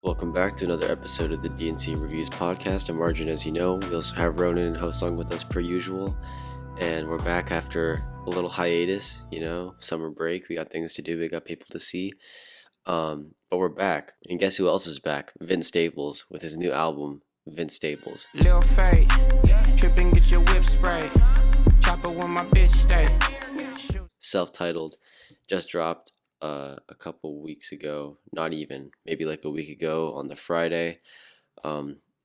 Welcome back to another episode of the DNC Reviews podcast. I'm Arjun, as you know. We also have Ronan and Seung with us per usual. And we're back after a little hiatus, summer break. We got things to do, we got people to see. But we're back. And guess who else is back? Vince Staples with his new album, Vince Staples. Lil Fate, tripping, get your whip spray. Chopper when my bitch stay. Self-titled, just dropped a couple weeks ago, not even, maybe like a week ago on the Friday.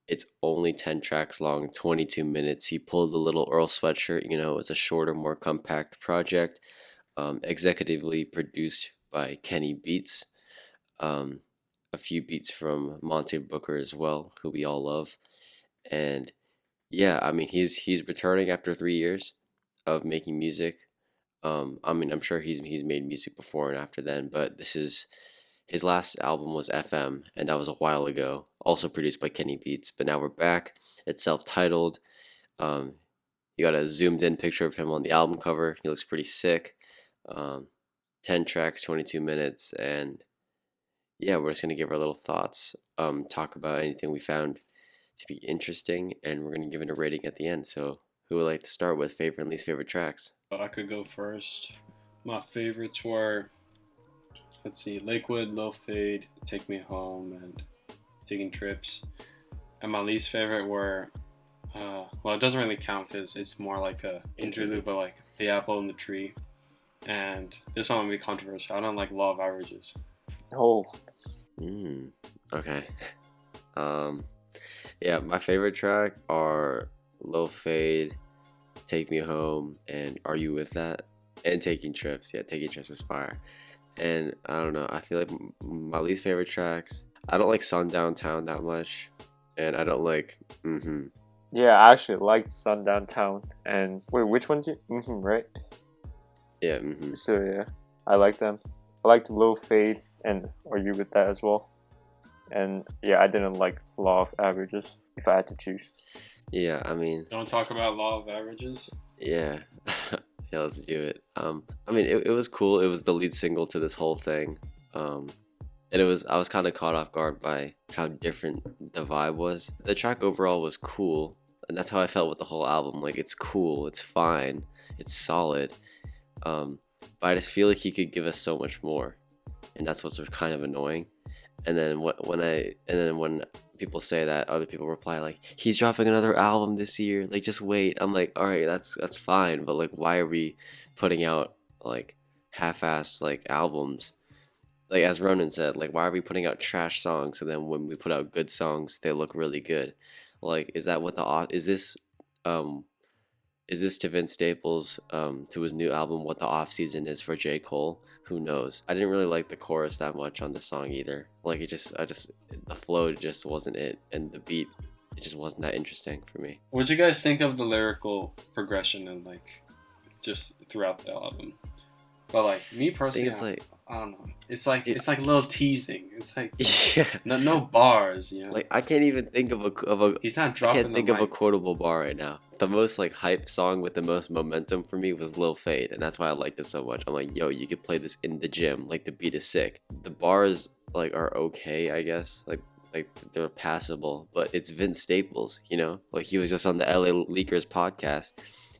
It's only 10 tracks long, 22 minutes. He pulled the little Earl Sweatshirt, it's a shorter, more compact project, executively produced by Kenny Beats, a few beats from Monte Booker as well, who we all love. And yeah, I mean, he's returning after 3 years of making music. I'm sure he's made music before and after then, but this is his last album was FM, and that was a while ago. Also produced by Kenny Beats, but now we're back. It's self-titled. You got a zoomed-in picture of him on the album cover. He looks pretty sick. 10 tracks, 22 minutes, and yeah, we're just gonna give our little thoughts. Talk about anything we found to be interesting, and we're gonna give it a rating at the end. So, who would like to start with favorite and least favorite tracks? I could go first. My favorites were, Lakewood, Lil Fade, Take Me Home, and Taking Trips. And my least favorite were, it doesn't really count because it's more like a interlude, but like The Apple and the Tree. And this one will be controversial. I don't like Law of Averages. Oh. Okay. Yeah, my favorite track are Lil Fade, Take Me Home, and Are You With That? And Taking Trips. Yeah, Taking Trips is fire. And I don't know, I feel like my least favorite tracks, I don't like Sundown Town that much, and I don't like Yeah, I actually liked Sundown Town. And wait, which one's you? Right? Yeah, So yeah, I like them. I liked Low Fade and Are You With That as well. And yeah, I didn't like Law of Averages if I had to choose. Yeah, I mean, Don't talk about Law of Averages. yeah. Yeah, let's do it. It was cool. It was the lead single to this whole thing. And I was kind of caught off guard by how different the vibe was. The track overall was cool, and that's how I felt with the whole album. Like, it's cool, it's fine, it's solid. But I just feel like he could give us so much more, and that's what's kind of annoying. And then when people say that, other people reply like, he's dropping another album this year, like, just wait. I'm like, all right, that's fine, but like, why are we putting out like half-assed like albums? Like, as Ronan said, like, why are we putting out trash songs, and then when we put out good songs, they look really good? Like, is that what is this to Vince Staples, to his new album, what the off season is for J. Cole? Who knows? I didn't really like the chorus that much on this song either. Like, the flow just wasn't it, and the beat, it just wasn't that interesting for me. What'd you guys think of the lyrical progression and like just throughout the album? But like me personally, I don't know. It's like a little teasing. It's like no bars, Like, I can't even think of a He's not dropping. I can't think of a quotable bar right now. The most like hype song with the most momentum for me was Lil Fade, and that's why I liked it so much. I'm like, yo, you could play this in the gym. Like, the beat is sick. The bars like are okay, I guess. Like they're passable, but it's Vince Staples, Like, he was just on the LA Leakers podcast.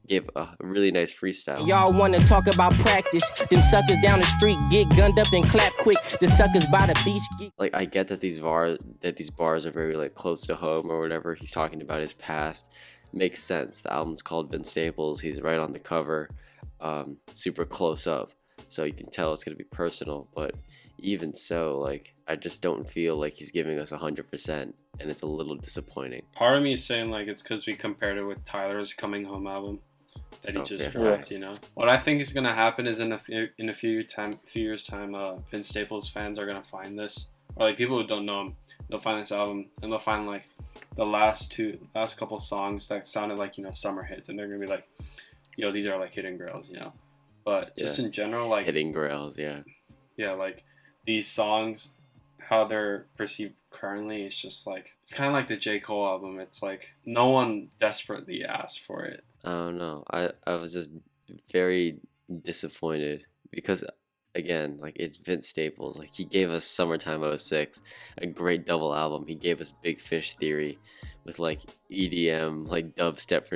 Gave a really nice freestyle. Y'all wanna talk about practice? Them suckers down the street get gunned up and clap quick. The suckers by the beach get... Like, I get that these bars are very like close to home or whatever. He's talking about his past. Makes sense. The album's called Vince Staples. He's right on the cover, super close up, so you can tell it's gonna be personal. But even so, like, I just don't feel like he's giving us 100%, and it's a little disappointing. Part of me is saying like it's because we compared it with Tyler's Coming Home album that he just dropped. What I think is gonna happen is in a few years time, Vince Staples fans are gonna find this, or like people who don't know him, they'll find this album and they'll find like the last couple songs that sounded like summer hits, and they're gonna be like, yo, these are like hidden grails, But just in general, like hidden grails, yeah, like these songs, how they're perceived currently, it's just like, it's kind of like the J. Cole album. It's like no one desperately asked for it. I don't know. I was just very disappointed because again, like it's Vince Staples. Like he gave us Summertime '06, a great double album. He gave us Big Fish Theory with like EDM, like dubstep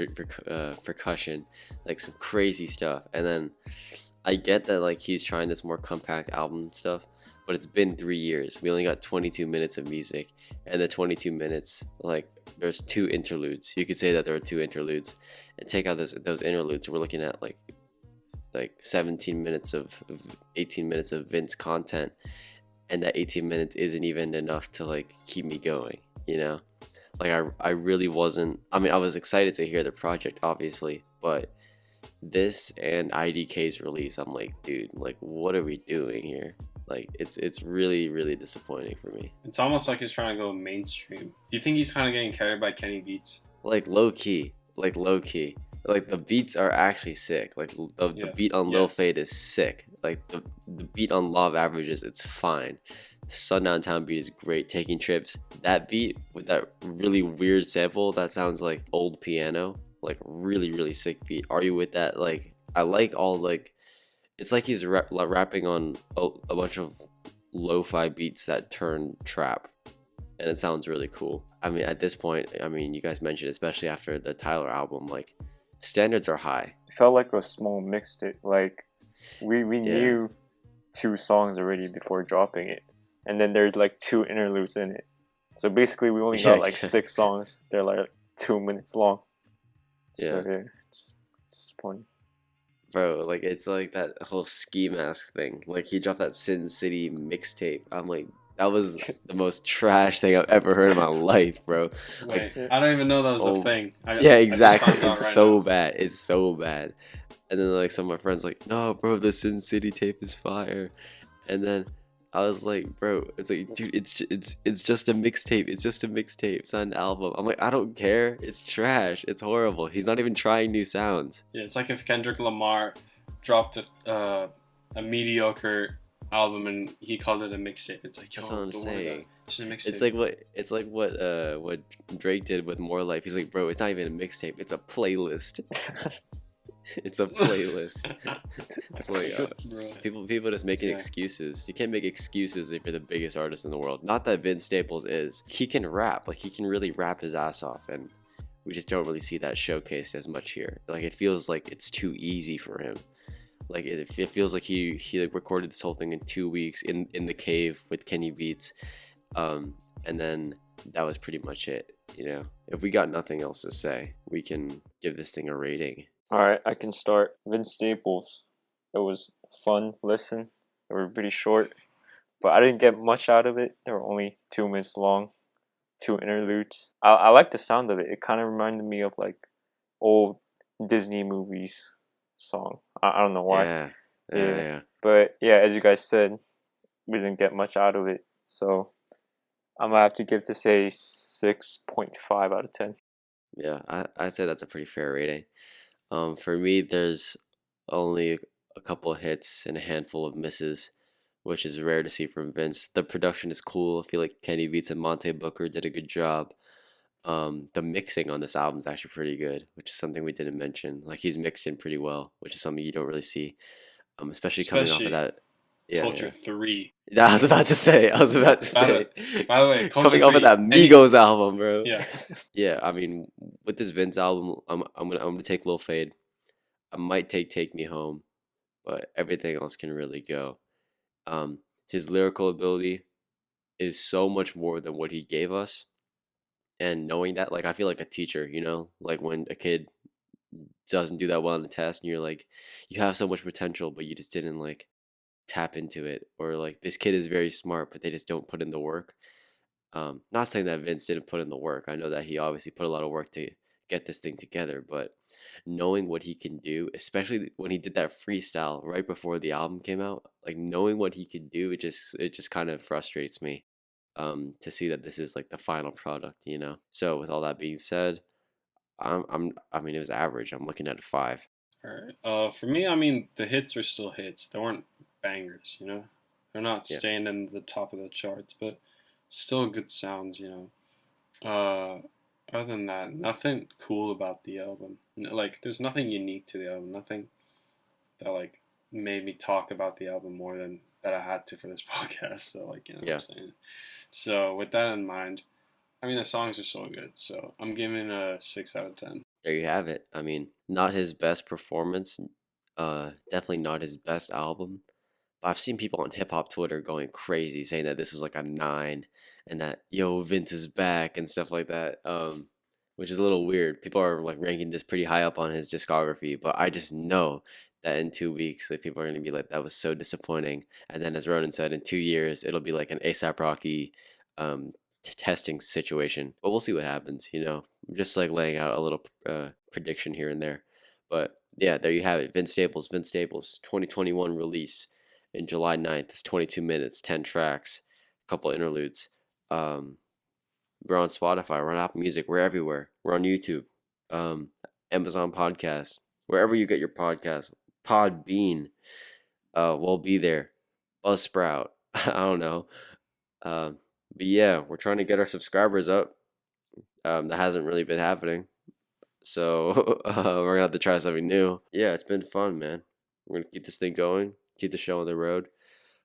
percussion, like some crazy stuff. And then I get that like he's trying this more compact album stuff, but it's been 3 years. We only got 22 minutes of music, and the 22 minutes, like there's two interludes. You could say that there are two interludes, and take out those interludes. We're looking at like 17 minutes of 18 minutes of Vince content, and that 18 minutes isn't even enough to like keep me going, you know? Like I really wasn't, I mean, I was excited to hear the project obviously, but this and IDK's release, I'm like, dude, like what are we doing here? Like it's really really disappointing for me. It's almost like he's trying to go mainstream. Do you think he's kind of getting carried by Kenny Beats? Like low key. Like the beats are actually sick. Like the beat on Lil Fade is sick. Like the beat on Law of Averages, it's fine. The Sundown Town beat is great. Taking Trips, that beat with that really weird sample that sounds like old piano, like really really sick beat. Are You With That? Like I like all like, it's like he's rapping on a bunch of lo-fi beats that turn trap, and it sounds really cool. I mean, at this point, I mean, you guys mentioned, especially after the Tyler album, like standards are high. It felt like a small mixtape. Like we knew 2 songs already before dropping it, and then there's like 2 interludes in it. So basically, we only got like 6 songs. They're like 2 minutes long. So yeah, it's disappointing. Bro, like it's like that whole Ski Mask thing. Like he dropped that Sin City mixtape. I'm like, that was the most trash thing I've ever heard in my life, bro. Wait, Like, I don't even know that was a thing. Yeah, exactly. It's right so now. bad. It's so bad. And then like some of my friends like, no, bro, the Sin City tape is fire. And then I was like, bro, it's like, dude, it's just a mixtape. It's just a mixtape. It's not an album. I'm like, I don't care. It's trash. It's horrible. He's not even trying new sounds. Yeah, it's like if Kendrick Lamar dropped a mediocre album and he called it a mixtape. It's like, yo, That's what I'm saying. It's a mixtape. It's like what Drake did with More Life. He's like, bro, it's not even a mixtape. It's a playlist. It's a playlist. It's like people just making excuses. You can't make excuses if you're the biggest artist in the world. Not that Vince Staples is. He can rap. Like he can really rap his ass off, and we just don't really see that showcased as much here. Like it feels like it's too easy for him. Like it feels like he like recorded this whole thing in 2 weeks in the cave with Kenny Beats, and then that was pretty much it. You know, if we got nothing else to say, we can give this thing a rating. Alright, I can start. Vince Staples. It was fun listen. They were pretty short, but I didn't get much out of it. They were only 2 minutes long, 2 interludes. I like the sound of it. It kind of reminded me of like old Disney movies song. I don't know why. Yeah. But yeah, as you guys said, we didn't get much out of it. So I'm gonna have to give this a 6.5 out of 10. Yeah, I'd say that's a pretty fair rating. For me, there's only a couple of hits and a handful of misses, which is rare to see from Vince. The production is cool. I feel like Kenny Beats and Monte Booker did a good job. The mixing on this album is actually pretty good, which is something we didn't mention. Like he's mixed in pretty well, which is something you don't really see, especially coming off of that. Yeah, Culture 3. I was about to say. By the way, coming off of that Migos album, bro. Yeah. Yeah, I mean, with this Vince album, I'm gonna take Lil Fade. I might take Me Home, but everything else can really go. His lyrical ability is so much more than what he gave us, and knowing that, like, I feel like a teacher, you know, like when a kid doesn't do that well on the test, and you're like, you have so much potential, but you just didn't like tap into it, or like this kid is very smart, but they just don't put in the work. Not saying that Vince didn't put in the work. I know that he obviously put a lot of work to get this thing together, but knowing what he can do, especially when he did that freestyle right before the album came out, like knowing what he could do, it just kind of frustrates me to see that this is like the final product, you know. So with all that being said, I mean it was average. I'm looking at a 5. Alright. For me, I mean the hits are still hits. They weren't bangers, you know. They're not staying in the top of the charts, but still good sounds, you know. Other than that, nothing cool about the album. Like, there's nothing unique to the album. Nothing that like made me talk about the album more than that I had to for this podcast. So like, you know what I'm saying. So with that in mind, I mean the songs are so good. So I'm giving it a 6 out of 10. There you have it. I mean, not his best performance, definitely not his best album. But I've seen people on hip hop Twitter going crazy saying that this was like a 9 and that yo Vince is back and stuff like that. Which is a little weird. People are like ranking this pretty high up on his discography, but I just know that in 2 weeks, like people are gonna be like, that was so disappointing. And then, as Ronan said, in 2 years, it'll be like an ASAP Rocky testing situation. But we'll see what happens. Just like laying out a little prediction here and there. But yeah, there you have it. Vince Staples, 2021 release in July 9th. It's 22 minutes, 10 tracks, a couple interludes. We're on Spotify, we're on Apple Music, we're everywhere. We're on YouTube, Amazon Podcast, wherever you get your podcast. Podbean, we'll be there. Buzzsprout, I don't know. But yeah, we're trying to get our subscribers up. That hasn't really been happening. So we're gonna have to try something new. Yeah, it's been fun, man. We're gonna keep this thing going, keep the show on the road.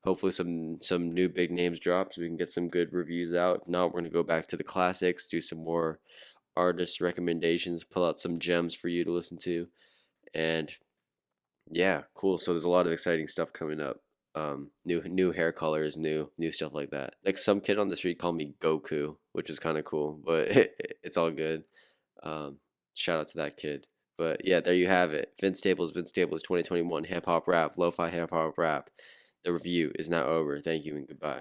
Hopefully some new big names drop so we can get some good reviews out. If not, we're gonna go back to the classics, do some more artist recommendations, pull out some gems for you to listen to. And yeah, cool. So there's a lot of exciting stuff coming up. New hair colors, new stuff like that. Like some kid on the street called me Goku, which is kind of cool, but it's all good. Shout out to that kid. But yeah, there you have it. Vince Staples 2021 hip hop rap, lo-fi hip hop rap. The review is now over. Thank you and goodbye.